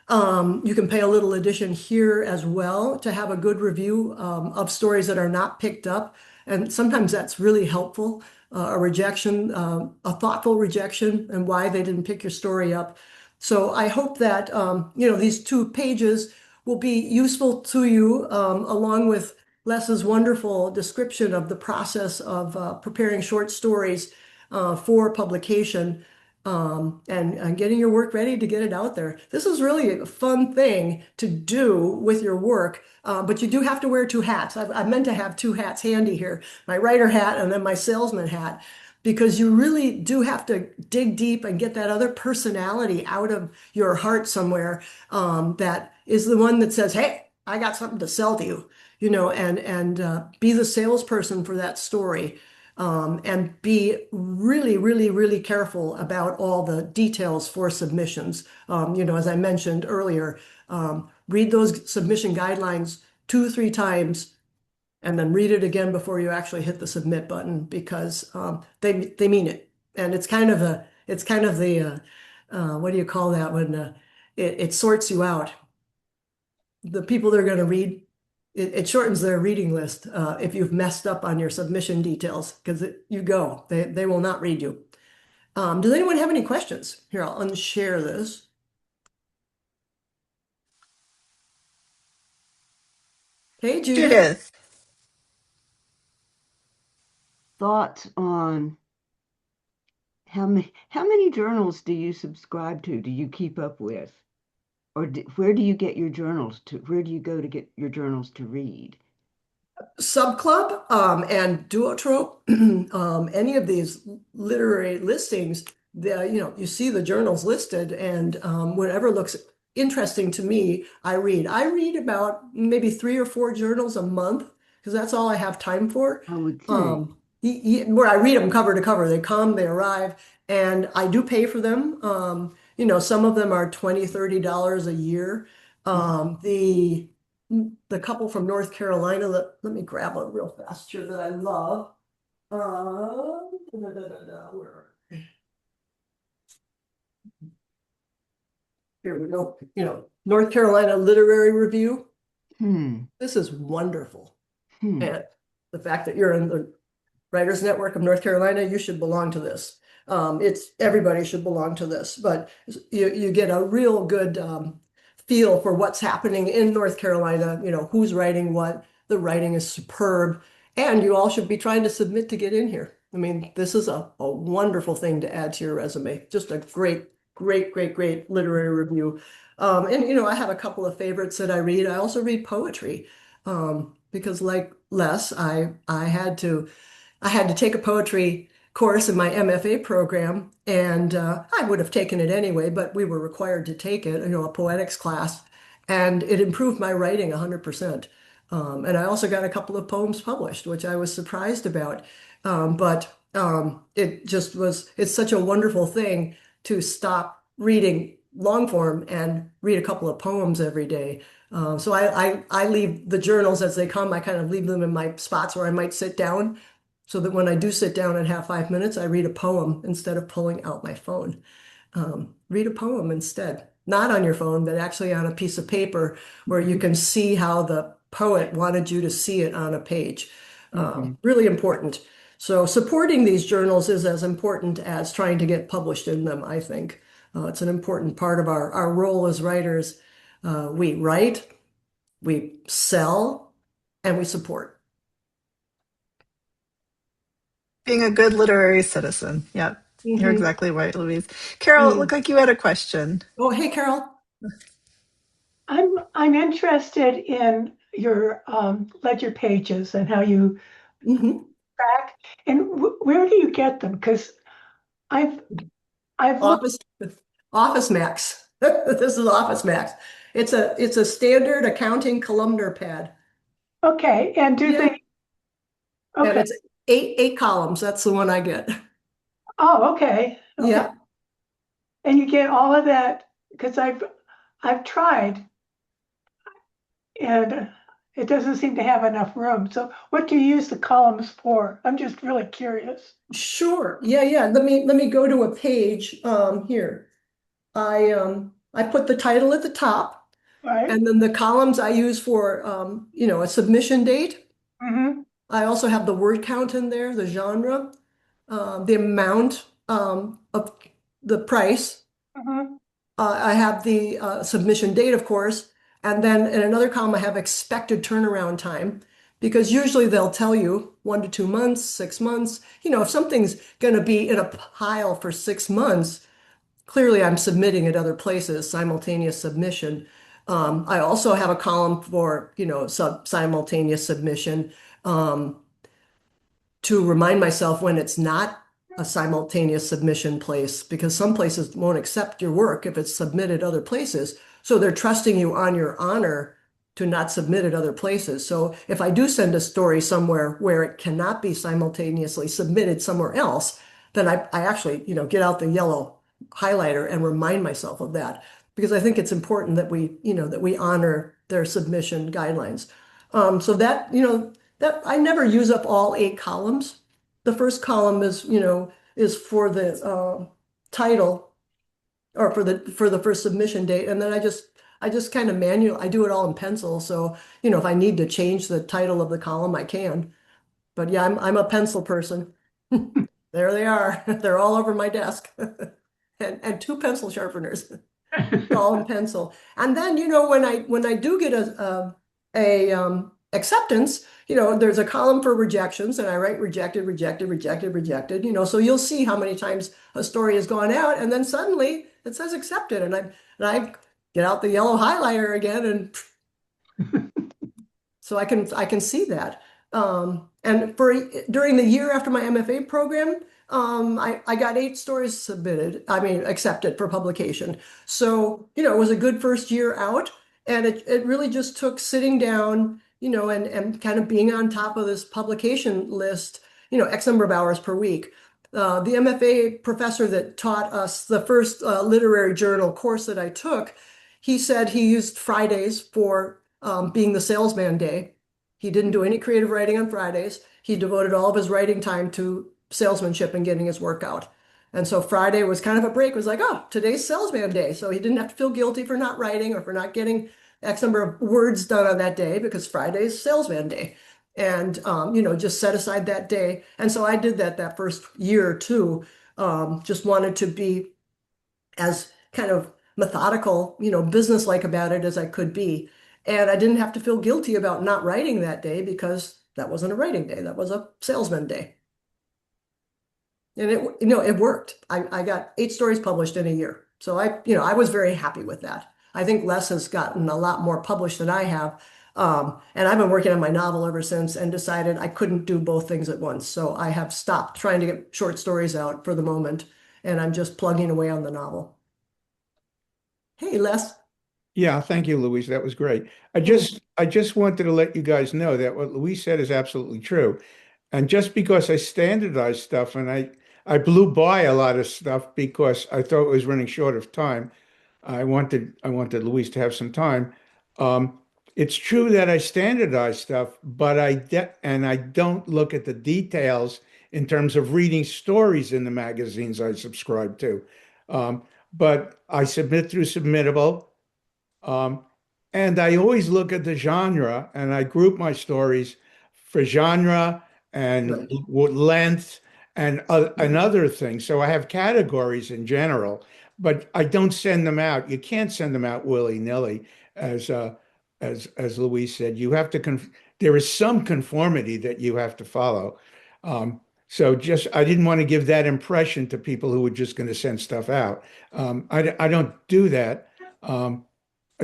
You can pay a little addition here as well to have a good review of stories that are not picked up. And sometimes that's really helpful. A rejection, a thoughtful rejection, and why they didn't pick your story up. So I hope that these 2 pages will be useful to you, along with Les's wonderful description of the process of preparing short stories for publication. And getting your work ready to get it out there. This is really a fun thing to do with your work, but you do have to wear 2 hats. I meant to have 2 hats handy here, my writer hat and then my salesman hat, because you really do have to dig deep and get that other personality out of your heart somewhere that is the one that says, hey, I got something to sell to you, and be the salesperson for that story. And be really, really, really careful about all the details for submissions. As I mentioned earlier, read those submission guidelines 2-3 times, and then read it again before you actually hit the submit button, because they mean it. And it's kind of the what do you call that when it sorts you out. The people they're going to read. It shortens their reading list if you've messed up on your submission details, because they will not read you. Does anyone have any questions? Here, I'll unshare this. Hey, Judith. Judith. Thoughts on how many journals do you subscribe to? Do you keep up with? Or where do you get your journals to? Where do you go to get your journals to read? Subclub and Duotrope, any of these literary listings, you see the journals listed, and whatever looks interesting to me, I read. I read about maybe 3 or 4 journals a month, because that's all I have time for. I would think. Where I read them cover to cover. They come, they arrive, and I do pay for them. Some of them are $20, $30 a year. The couple from North Carolina, let me grab one real fast here that I love. Where? Here we go. North Carolina Literary Review. This is wonderful. And the fact that you're in the Writers Network of North Carolina, you should belong to this. Everybody should belong to this, but you get a real good feel for what's happening in North Carolina, who's writing what. The writing is superb, And you all should be trying to submit to get in here. I mean, this is a wonderful thing to add to your resume. Just a great, great, great, great literary review. And I have a couple of favorites that I read. I also read poetry. Because like Les, I had to take a poetry course in my MFA program, and I would have taken it anyway, but we were required to take it, a poetics class, and it improved my writing 100%. And I also got a couple of poems published, which I was surprised about. But it's such a wonderful thing to stop reading long form and read a couple of poems every day. So I leave the journals as they come. I kind of leave them in my spots where I might sit down so that when I do sit down and have 5 minutes, I read a poem instead of pulling out my phone. Read a poem instead, not on your phone, but actually on a piece of paper where you can see how the poet wanted you to see it on a page. Really important. So supporting these journals is as important as trying to get published in them, I think. It's an important part of our role as writers. We write, we sell, and we support. Being a good literary citizen. Yep. You're Mhm. exactly right, Louise. Carol, it Mm. looked like you had a question. Oh, hey, Carol. I'm interested in your ledger pages and how you Mhm. track and where do you get them? Because I've I've looked. Office Office Max. This is Office Max. It's a standard accounting columnar pad. Okay, and do Yeah. they? And Okay. it's eight columns. That's the one I get. Oh, okay. Okay. Yeah. And you get all of that because I've tried and it doesn't seem to have enough room. So what do you use the columns for? I'm just really curious. Sure. Yeah, yeah. Let me go to a page here. I put the title at the top, Right? and then the columns I use for a submission date. Mm-hmm. I also have the word count in there, the genre, the amount of the price. Mm-hmm. I have the submission date, of course, and then in another column I have expected turnaround time because usually they'll tell you 1 to 2 months, 6 months. If something's going to be in a pile for 6 months, clearly I'm submitting at other places, simultaneous submission. I also have a column for, simultaneous submission. Um, to remind myself when it's not a simultaneous submission place because some places won't accept your work if it's submitted other places. So they're trusting you on your honor to not submit at other places. So if I do send a story somewhere where it cannot be simultaneously submitted somewhere else, then I actually, get out the yellow highlighter and remind myself of that because I think it's important that we honor their submission guidelines. So that I never use up all 8 columns. The first column is for the title or for the first submission date, and then I just kind of I do it all in pencil. So if I need to change the title of the column, I can. But yeah, I'm a pencil person. There they are. They're all over my desk, and 2 pencil sharpeners. All in pencil. And then, when I do get a acceptance, there's a column for rejections and I write rejected, rejected, rejected, rejected, so you'll see how many times a story has gone out and then suddenly it says accepted and I get out the yellow highlighter again and so I can see that. And during the year after my MFA program, I got 8 stories accepted for publication. So, it was a good first year out. And it really just took sitting down, and kind of being on top of this publication list, X number of hours per week. The MFA professor that taught us the first literary journal course that I took, he said he used Fridays for being the salesman day. He didn't do any creative writing on Fridays. He devoted all of his writing time to salesmanship and getting his work out. And so Friday was kind of a break. It was like, oh, today's salesman day. So he didn't have to feel guilty for not writing or for not getting X number of words done on that day because Friday's salesman day. And, just set aside that day. And so I did that first year or two. Just wanted to be as kind of methodical, businesslike about it as I could be. And I didn't have to feel guilty about not writing that day because That wasn't a writing day. That was a salesman day. And it worked. I got 8 stories published in a year. So I was very happy with that. I think Les has gotten a lot more published than I have. And I've been working on my novel ever since and decided I couldn't do both things at once. So I have stopped trying to get short stories out for the moment, and I'm just plugging away on the novel. Hey, Les. Yeah, thank you, Louise. That was great. Hmm. I just wanted to let you guys know that what Louise said is absolutely true. And just because I standardized stuff and I blew by a lot of stuff because I thought it was running short of time. I wanted Louise to have some time. Um, it's true that I standardize stuff, but I don't look at the details in terms of reading stories in the magazines I subscribe to. But I submit through Submittable. Um, and I always look at the genre and I group my stories for genre and Right. length and other things. So I have categories in general, but I don't send them out. You can't send them out willy-nilly, as as Louise said. You have to there is some conformity that you have to follow. So just I didn't want to give that impression to people who were just going to send stuff out. I don't do that. Um,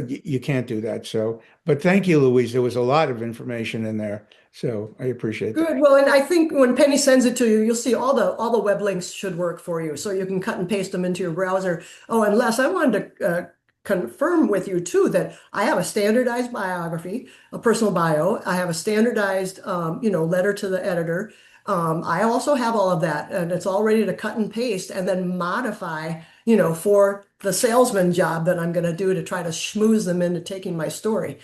you can't do that. So, but thank you, Louise. There was a lot of information in there. So I appreciate that. Good. Well, and I think when Penny sends it to you, you'll see all the web links should work for you, so you can cut and paste them into your browser. Oh, and Les, I wanted to confirm with you too that I have a standardized biography, a personal bio. I have a standardized, letter to the editor. I also have all of that, and it's all ready to cut and paste and then modify, for the salesman job that I'm going to do to try to schmooze them into taking my story.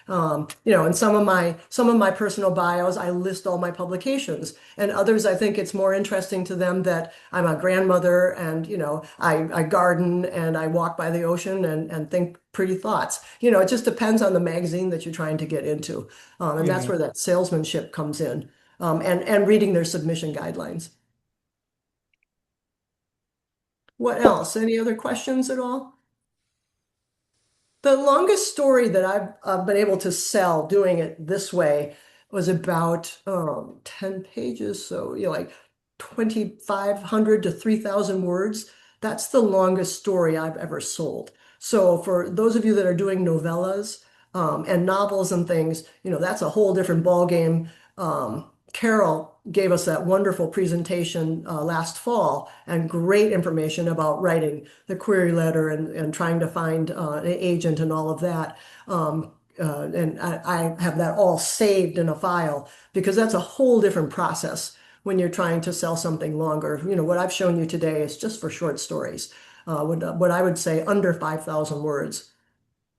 In some of my personal bios, I list all my publications, and others I think it's more interesting to them that I'm a grandmother and I garden and I walk by the ocean and think pretty thoughts. It just depends on the magazine that you're trying to get into, and that's Yeah. where that salesmanship comes in, and reading their submission guidelines. What else? Any other questions at all? The longest story that I've been able to sell doing it this way was about 10 pages. So, like 2,500 to 3,000 words. That's the longest story I've ever sold. So, for those of you that are doing novellas and novels and things, that's a whole different ballgame. Carol gave us that wonderful presentation last fall and great information about writing the query letter and trying to find an agent and all of that. And I have that all saved in a file because that's a whole different process when you're trying to sell something longer. What I've shown you today is just for short stories, what I would say under 5,000 words.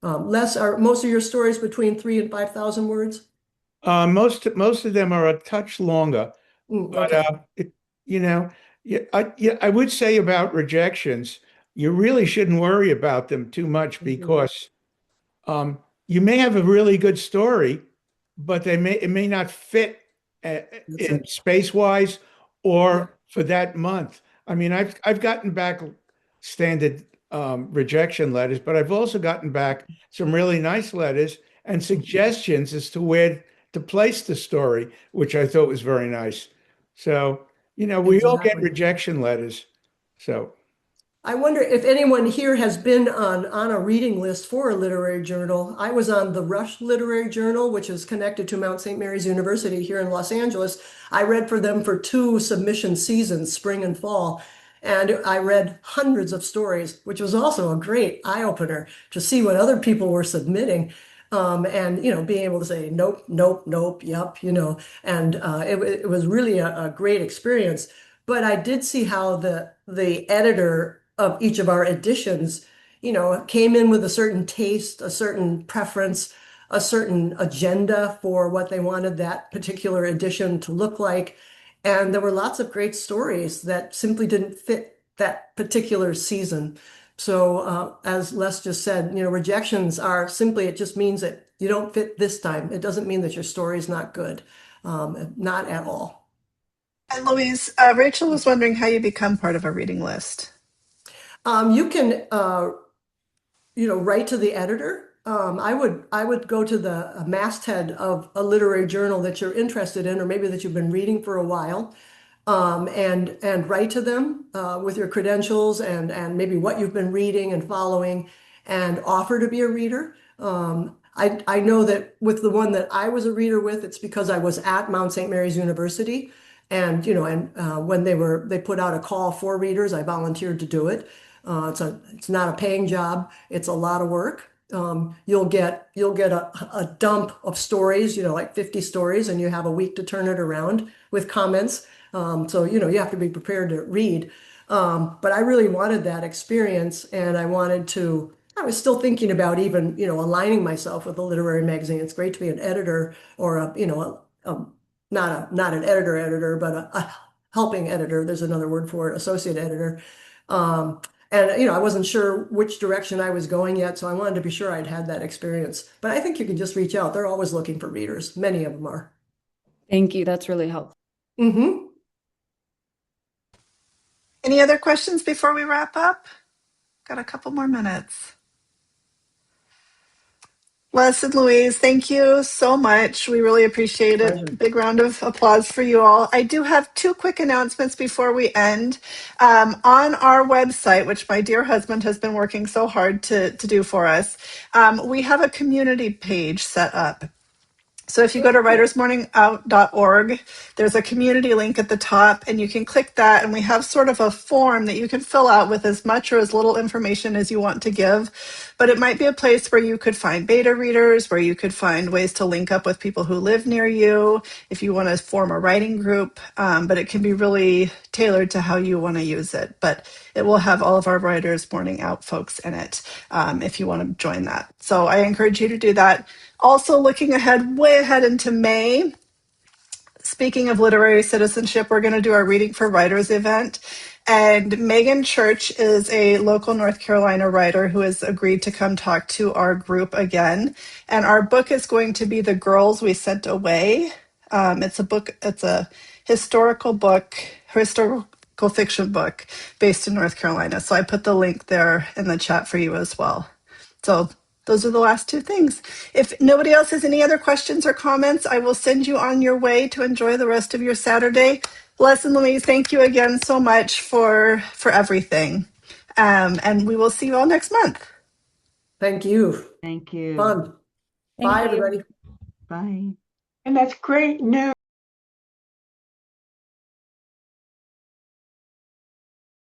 Les, are most of your stories between 3,000 and 5,000 words? Most of them are a touch longer, but Okay. you know, I would say about rejections, you really shouldn't worry about them too much Mhm. because you may have a really good story, but it may not fit That's in it. space wise Yeah. or for that month. I mean, I've gotten back standard rejection letters, but I've also gotten back some really nice letters and suggestions as to where to place the story, which I thought was very nice. So, we all get Exactly. rejection letters. So. I wonder if anyone here has been on a reading list for a literary journal. I was on the Rush Literary Journal, which is connected to Mount St. Mary's University here in Los Angeles. I read for them for 2 submission seasons, spring and fall. And I read hundreds of stories, which was also a great eye-opener to see what other people were submitting. And being able to say nope, nope, nope, yep, and it was really a great experience. But I did see how the editor of each of our editions, came in with a certain taste, a certain preference, a certain agenda for what they wanted that particular edition to look like. And there were lots of great stories that simply didn't fit that particular season. So, as Les just said, rejections are simply, it just means that you don't fit this time. It doesn't mean that your story is not good, not at all. And Louise, Rachel was wondering how you become part of a reading list. You can, write to the editor I would go to the masthead of a literary journal that you're interested in, or maybe that you've been reading for a while, and write to them with your credentials and maybe what you've been reading and following, and offer to be a reader. I know that with the one that I was a reader with, it's because I was at Mount St. Mary's University, and when they put out a call for readers, I volunteered to do it. It's not a paying job. It's a lot of work. You'll get a dump of stories, like 50 stories, and you have a week to turn it around with comments. So you have to be prepared to read. But I really wanted that experience, and I was still thinking about even, aligning myself with a literary magazine. It's great to be an editor, or not an editor, but a helping editor. There's another word for it, associate editor. And I wasn't sure which direction I was going yet, so I wanted to be sure I'd had that experience. But I think you can just reach out. They're always looking for readers. Many of them are. Thank you. That's really helpful. Mm-hmm. Any other questions before we wrap up? Got a couple more minutes. Les and Louise, thank you so much. We really appreciate it. Pleasure. Big round of applause for you all. I do have two quick announcements before we end. On our website, which my dear husband has been working so hard to do for us, we have a community page set up. So if you go to writersmorningout.org, there's a community link at the top, and you can click that, and we have sort of a form that you can fill out with as much or as little information as you want to give. But it might be a place where you could find beta readers, where you could find ways to link up with people who live near you, if you want to form a writing group. But it can be really tailored to how you want to use it. But it will have all of our Writers Morning Out folks in it if you want to join that. So I encourage you to do that. Also, looking ahead, way ahead into May, speaking of literary citizenship, we're going to do our Reading for Writers event. And Megan Church is a local North Carolina writer who has agreed to come talk to our group again. And our book is going to be The Girls We Sent Away. It's a historical fiction book based in North Carolina. So I put the link there in the chat for you as well. So those are the last two things. If nobody else has any other questions or comments, I will send you on your way to enjoy the rest of your Saturday. Les and Louise, thank you again so much for everything. And we will see you all next month. Thank you. Thank you. Fun. Thank Bye, you. everybody. Bye. And that's great news.